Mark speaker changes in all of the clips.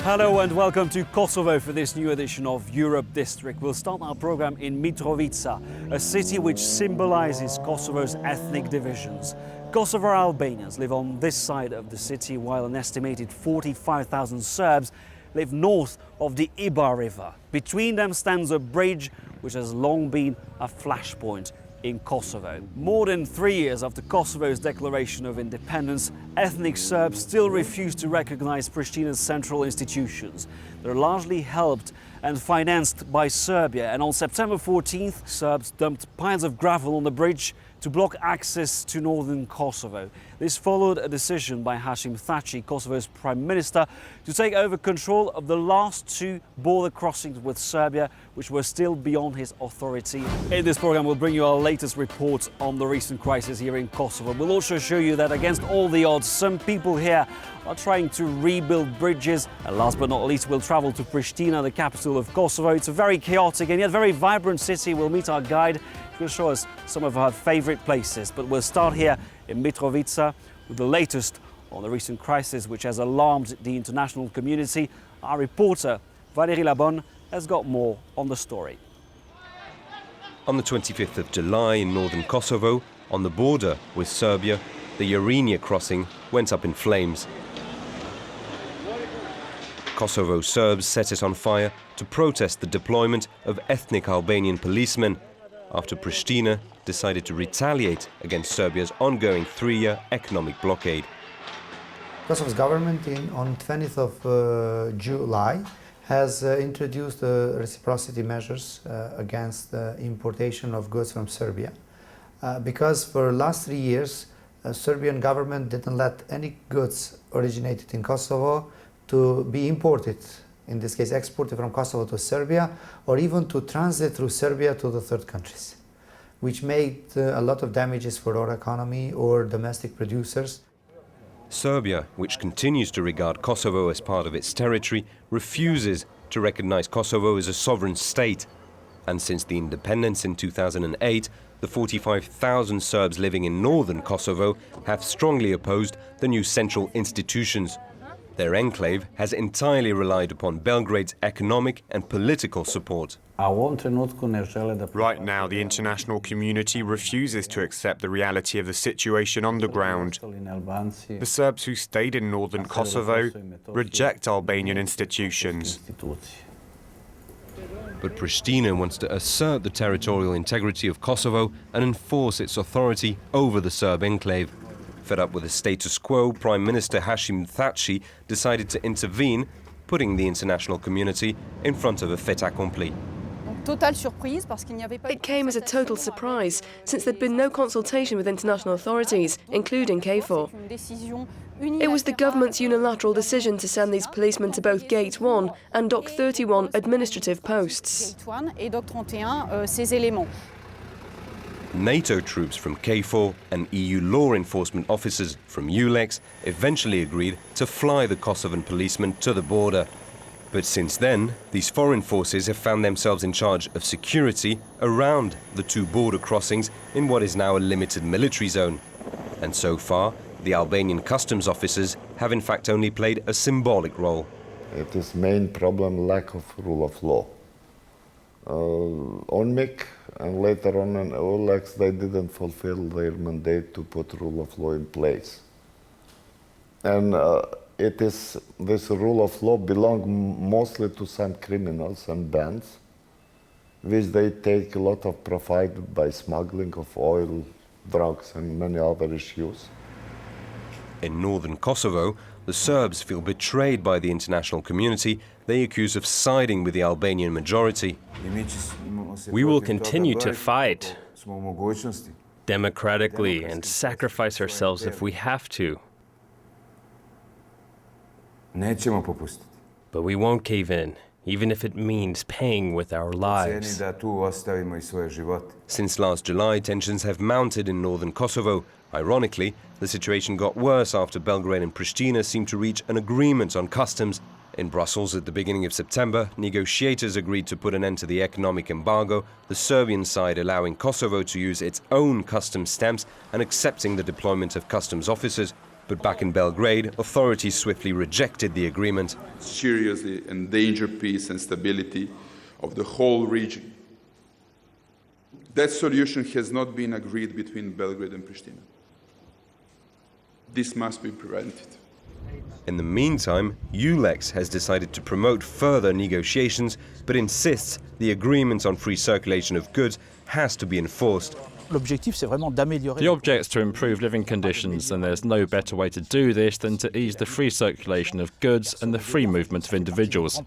Speaker 1: Hello and welcome to Kosovo for this new edition of Europe District. We'll start our program in Mitrovica, a city which symbolizes Kosovo's ethnic divisions. Kosovo Albanians live on this side of the city, while an estimated 45,000 Serbs live north of the Ibar River. Between them stands a bridge which has long been a flashpoint in Kosovo. More than 3 years after Kosovo's declaration of independence, ethnic Serbs still refuse to recognize Pristina's central institutions. They're largely helped and financed by Serbia, and on September 14th, Serbs dumped piles of gravel on the bridge to block access to northern Kosovo. This followed a decision by Hashim Thaçi, Kosovo's prime minister, to take over control of the last two border crossings with Serbia, which were still beyond his authority. In this program, we'll bring you our latest reports on the recent crisis here in Kosovo. We'll also show you that against all the odds, some people here are trying to rebuild bridges. And last but not least, we'll travel to Pristina, the capital of Kosovo. It's a very chaotic and yet very vibrant city. We'll meet our guide. He'll show us some of our favorite places. But we'll start here in Mitrovica with the latest on the recent crisis which has alarmed the international community. Our reporter, Valérie Labonne, has got more on the story.
Speaker 2: On the 25th of July in northern Kosovo, on the border with Serbia, the Jerinja crossing went up in flames. Kosovo Serbs set it on fire to protest the deployment of ethnic Albanian policemen after Pristina decided to retaliate against Serbia's ongoing 3-year economic blockade.
Speaker 3: Kosovo's government on 20th of July has introduced reciprocity measures against the importation of goods from Serbia. Because for the last 3 years, Serbian government didn't let any goods originated in Kosovo to be imported, in this case exported from Kosovo to Serbia, or even to transit through Serbia to the third countries, which made a lot of damages for our economy or domestic producers.
Speaker 2: Serbia, which continues to regard Kosovo as part of its territory, refuses to recognize Kosovo as a sovereign state. And since the independence in 2008, the 45,000 Serbs living in northern Kosovo have strongly opposed the new central institutions. Their enclave has entirely relied upon Belgrade's economic and political support.
Speaker 4: Right now, the international community refuses to accept the reality of the situation on the ground. The Serbs who stayed in northern Kosovo reject Albanian institutions.
Speaker 2: But Pristina wants to assert the territorial integrity of Kosovo and enforce its authority over the Serb enclave. Fed up with the status quo, Prime Minister Hashim Thaçi decided to intervene, putting the international community in front of a fait accompli.
Speaker 5: It came as a total surprise, since there'd been no consultation with international authorities, including KFOR. It was the government's unilateral decision to send these policemen to both Gate 1 and Dock 31 administrative posts.
Speaker 2: NATO troops from KFOR and EU law enforcement officers from ULEX eventually agreed to fly the Kosovan policemen to the border. But since then, these foreign forces have found themselves in charge of security around the two border crossings in what is now a limited military zone. And so far, the Albanian customs officers have in fact only played a symbolic role.
Speaker 6: It is main problem lack of rule of law. On MIC and later on OLEX, they didn't fulfill their mandate to put rule of law in place. And it is this rule of law belong mostly to some criminals and bands, which they take a lot of profit by smuggling of oil, drugs and many other issues.
Speaker 2: In northern Kosovo, the Serbs feel betrayed by the international community they accuse of siding with the Albanian majority.
Speaker 7: We will continue to fight democratically and sacrifice ourselves if we have to. But we won't cave in, even if it means paying with our lives.
Speaker 2: Since last July, tensions have mounted in northern Kosovo. Ironically, the situation got worse after Belgrade and Pristina seemed to reach an agreement on customs. In Brussels at the beginning of September, negotiators agreed to put an end to the economic embargo, the Serbian side allowing Kosovo to use its own customs stamps and accepting the deployment of customs officers, But back in Belgrade, authorities swiftly rejected the agreement.
Speaker 8: Seriously endanger peace and stability of the whole region. That solution has not been agreed between Belgrade and Pristina. This must be prevented.
Speaker 2: In the meantime, ULEX has decided to promote further negotiations, but insists the agreement on free circulation of goods has to be enforced.
Speaker 9: The object is to improve living conditions, and there's no better way to do this than to ease the free circulation of goods and the free movement of individuals.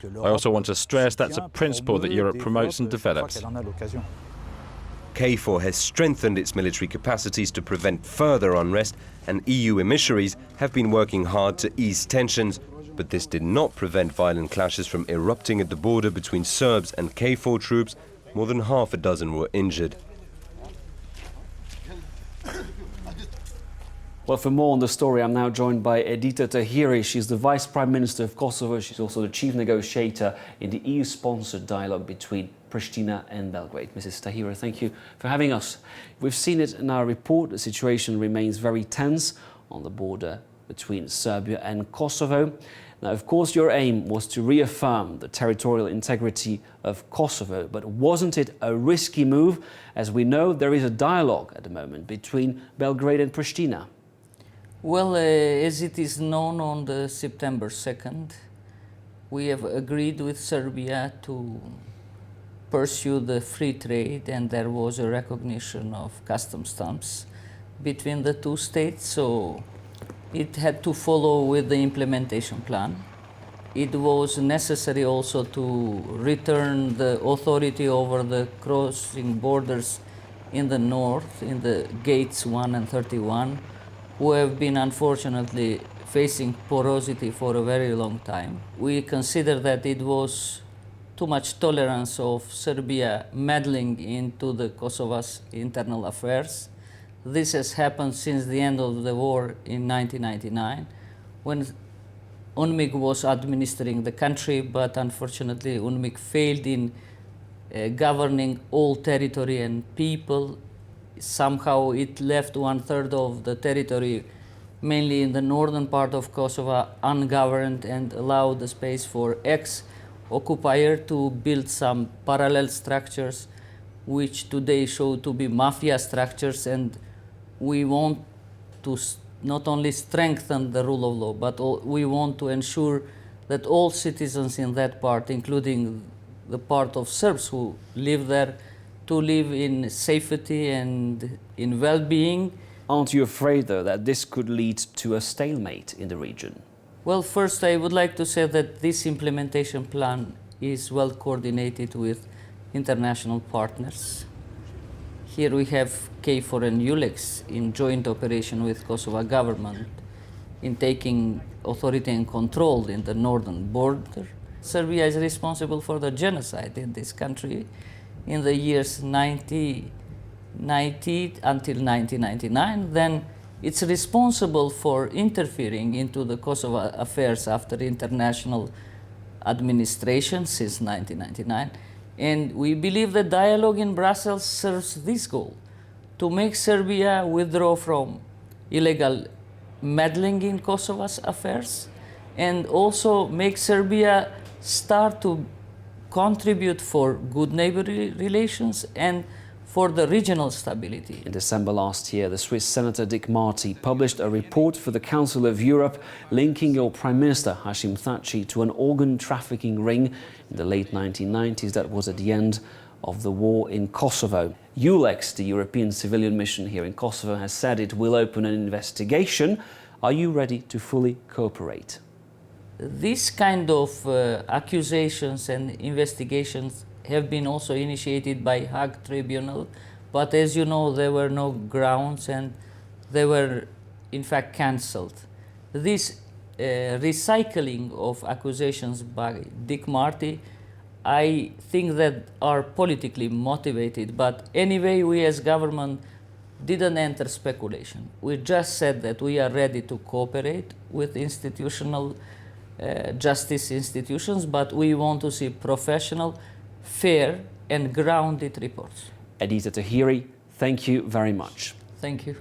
Speaker 9: I also want to stress that's a principle that Europe promotes and develops.
Speaker 2: KFOR has strengthened its military capacities to prevent further unrest, and EU emissaries have been working hard to ease tensions. But this did not prevent violent clashes from erupting at the border between Serbs and KFOR troops. More than half a dozen were injured.
Speaker 1: Well, for more on the story, I'm now joined by Edita Tahiri. She's the Vice Prime Minister of Kosovo. She's also the chief negotiator in the EU-sponsored dialogue between Pristina and Belgrade. Mrs. Tahiri, thank you for having us. We've seen it in our report. The situation remains very tense on the border between Serbia and Kosovo. Now, of course, your aim was to reaffirm the territorial integrity of Kosovo, but wasn't it a risky move? As we know, there is a dialogue at the moment between Belgrade and Pristina.
Speaker 10: Well, as it is known, on the September 2nd, we have agreed with Serbia to pursue the free trade, and there was a recognition of customs stamps between the two states, so it had to follow with the implementation plan. It was necessary also to return the authority over the crossing borders in the north, in the gates 1 and 31, who have been unfortunately facing porosity for a very long time. We consider that it was too much tolerance of Serbia meddling into the Kosovo's internal affairs. This has happened since the end of the war in 1999, when UNMIK was administering the country, but unfortunately UNMIK failed in governing all territory and people. Somehow it left 1/3 of the territory, mainly in the northern part of Kosovo, ungoverned, and allowed the space for ex-occupier to build some parallel structures, which today show to be mafia structures. And we want to not only strengthen the rule of law, but we want to ensure that all citizens in that part, including the part of Serbs who live there, to live in safety and in well-being.
Speaker 1: Aren't you afraid, though, that this could lead to a stalemate in the region?
Speaker 10: Well, first I would like to say that this implementation plan is well coordinated with international partners. Here we have KFOR and ULEX in joint operation with Kosovo government in taking authority and control in the northern border. Serbia is responsible for the genocide in this country in the years 1990 until 1999. Then it's responsible for interfering into the Kosovo affairs after international administration since 1999. And we believe that dialogue in Brussels serves this goal, to make Serbia withdraw from illegal meddling in Kosovo's affairs, and also make Serbia start to contribute for good neighborly relations and for the regional stability.
Speaker 1: In December last year, the Swiss Senator Dick Marty published a report for the Council of Europe linking your Prime Minister, Hashim Thaçi, to an organ trafficking ring in the late 1990s that was at the end of the war in Kosovo. ULEX, the European civilian mission here in Kosovo, has said it will open an investigation. Are you ready to fully cooperate?
Speaker 10: This kind of accusations and investigations have been also initiated by Hague Tribunal, but as you know, there were no grounds and they were in fact cancelled. This recycling of accusations by Dick Marty, I think that are politically motivated, but anyway, we as government didn't enter speculation. We just said that we are ready to cooperate with institutional justice institutions, but we want to see professional, fair and grounded reports.
Speaker 1: Edita Tahiri, thank you very much.
Speaker 10: Thank you.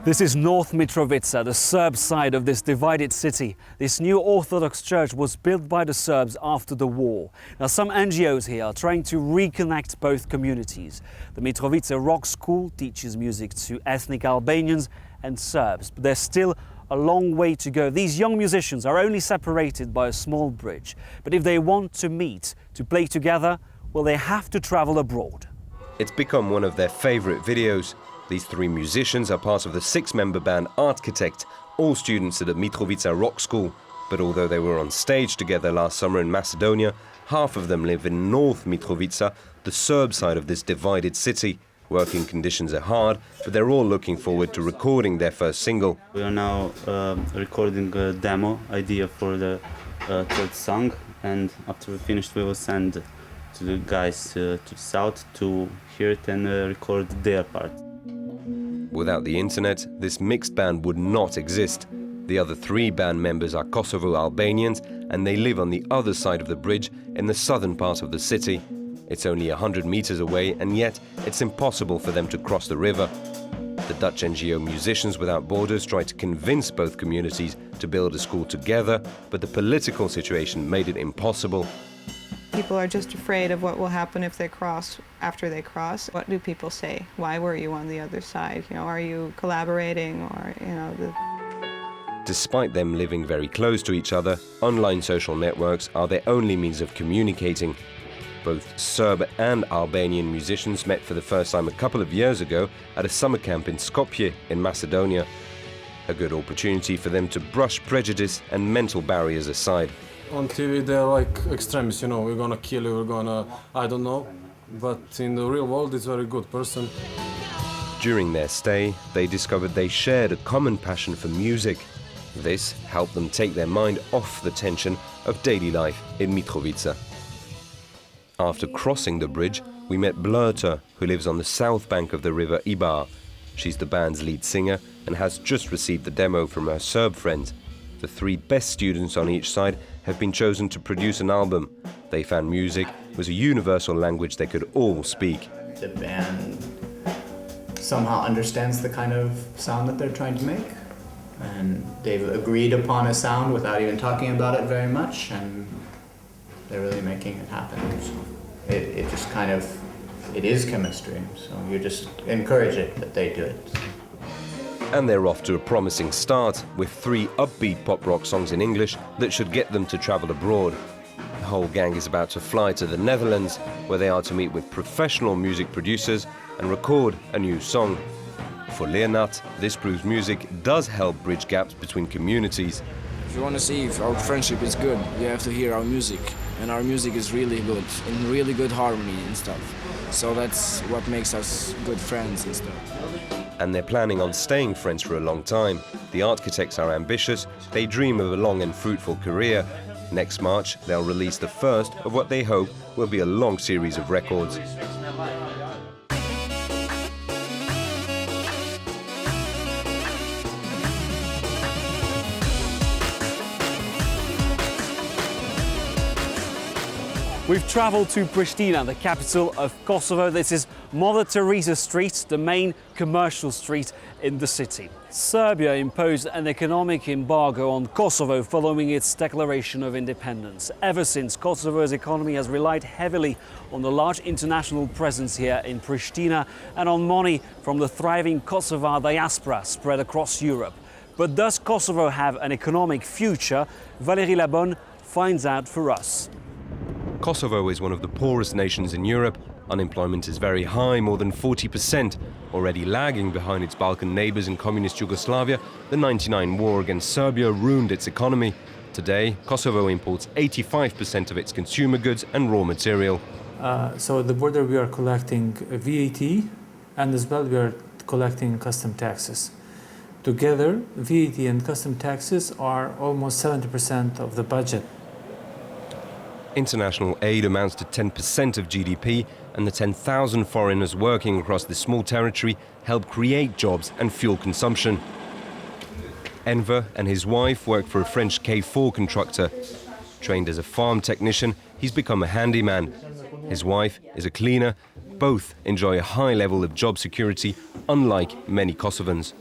Speaker 1: This is North Mitrovica, the Serb side of this divided city. This new Orthodox church was built by the Serbs after the war. Now, some NGOs here are trying to reconnect both communities. The Mitrovica Rock School teaches music to ethnic Albanians and Serbs, but there's still a long way to go. These young musicians are only separated by a small bridge. But if they want to meet, to play together, well, they have to travel abroad.
Speaker 2: It's become one of their favorite videos. These three musicians are part of the six-member band Architect, all students at the Mitrovica Rock School. But although they were on stage together last summer in Macedonia, half of them live in North Mitrovica, the Serb side of this divided city. Working conditions are hard, but they're all looking forward to recording their first single.
Speaker 11: We are now recording a demo idea for the third song, and after we finish, we will send to the guys to the south to hear it and record their part.
Speaker 2: Without the internet, this mixed band would not exist. The other three band members are Kosovo Albanians, and they live on the other side of the bridge in the southern part of the city. It's only 100 meters away, and yet it's impossible for them to cross the river. The Dutch NGO Musicians Without Borders tried to convince both communities to build a school together, but the political situation made it impossible.
Speaker 12: People are just afraid of what will happen if they cross, after they cross. What do people say? Why were you on the other side? You know, are you collaborating, or, you know,
Speaker 2: Despite them living very close to each other, online social networks are their only means of communicating. Both Serb and Albanian musicians met for the first time a couple of years ago at a summer camp in Skopje in Macedonia. A good opportunity for them to brush prejudice and mental barriers aside.
Speaker 13: On TV they're like extremists, you know, we're gonna kill you, we're gonna, I don't know. But in the real world it's a very good person.
Speaker 2: During their stay, they discovered they shared a common passion for music. This helped them take their mind off the tension of daily life in Mitrovica. After crossing the bridge, we met Blurter, who lives on the south bank of the river Ibar. She's the band's lead singer and has just received the demo from her Serb friends. The three best students on each side have been chosen to produce an album. They found music was a universal language they could all speak.
Speaker 14: The band somehow understands the kind of sound that they're trying to make, and they've agreed upon a sound without even talking about it very much, and they're really making it happen. So it just kind of, it is chemistry, so you just encourage it that they do it.
Speaker 2: And they're off to a promising start with 3 upbeat pop rock songs in English that should get them to travel abroad. The whole gang is about to fly to the Netherlands, where they are to meet with professional music producers and record a new song. For Leonard, this proves music does help bridge gaps between communities.
Speaker 15: If you want to see if our friendship is good, you have to hear our music. And our music is really good, in really good harmony and stuff. So that's what makes us good friends and stuff.
Speaker 2: And they're planning on staying friends for a long time. The Architects are ambitious, they dream of a long and fruitful career. Next March, they'll release the first of what they hope will be a long series of records.
Speaker 1: We've travelled to Pristina, the capital of Kosovo. This is Mother Teresa Street, the main commercial street in the city. Serbia imposed an economic embargo on Kosovo following its declaration of independence. Ever since, Kosovo's economy has relied heavily on the large international presence here in Pristina and on money from the thriving Kosovar diaspora spread across Europe. But does Kosovo have an economic future? Valérie Labonne finds out for us.
Speaker 2: Kosovo is one of the poorest nations in Europe. Unemployment is very high, more than 40%. Already lagging behind its Balkan neighbors in communist Yugoslavia, the '99 war against Serbia ruined its economy. Today, Kosovo imports 85% of its consumer goods and raw material.
Speaker 16: So at the border we are collecting VAT, and as well we are collecting custom taxes. Together, VAT and custom taxes are almost 70% of the budget.
Speaker 2: International aid amounts to 10% of GDP, and the 10,000 foreigners working across this small territory help create jobs and fuel consumption. Enver and his wife work for a French K4 constructor. Trained as a farm technician, he's become a handyman. His wife is a cleaner. Both enjoy a high level of job security, unlike many Kosovans.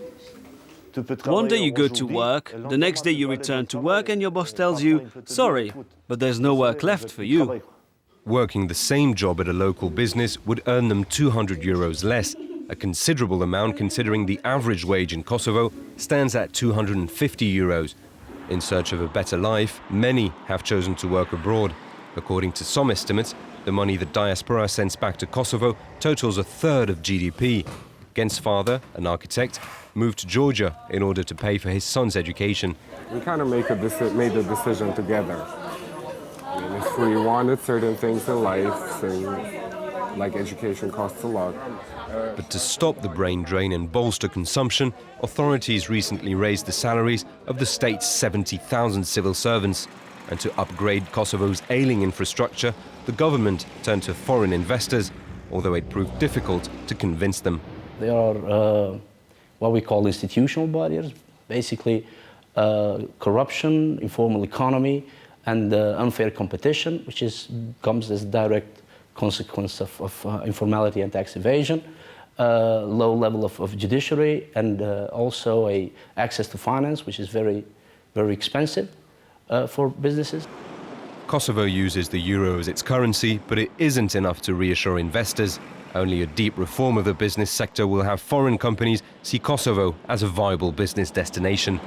Speaker 1: One day you go to work, the next day you return to work and your boss tells you, sorry, but there's no work left for you.
Speaker 2: Working the same job at a local business would earn them €200 less, a considerable amount considering the average wage in Kosovo stands at €250. In search of a better life, many have chosen to work abroad. According to some estimates, the money the diaspora sends back to Kosovo totals a third of GDP. Gen's father, an architect, moved to Georgia in order to pay for his son's education.
Speaker 17: We kind of made the decision together. I mean, if we wanted certain things in life, like education costs a lot.
Speaker 2: But to stop the brain drain and bolster consumption, authorities recently raised the salaries of the state's 70,000 civil servants. And to upgrade Kosovo's ailing infrastructure, the government turned to foreign investors, although it proved difficult to convince them.
Speaker 18: There are what we call institutional barriers, basically corruption, informal economy, and unfair competition, which comes as a direct consequence of informality and tax evasion, low level of judiciary, and also access to finance, which is very, very expensive for businesses.
Speaker 2: Kosovo uses the euro as its currency, but it isn't enough to reassure investors. Only a deep reform of the business sector will have foreign companies see Kosovo as a viable business destination.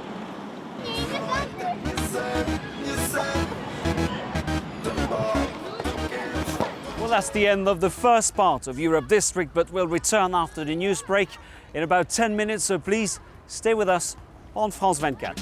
Speaker 1: Well, that's the end of the first part of Europe District, but we'll return after the news break in about 10 minutes, so please stay with us on France 24.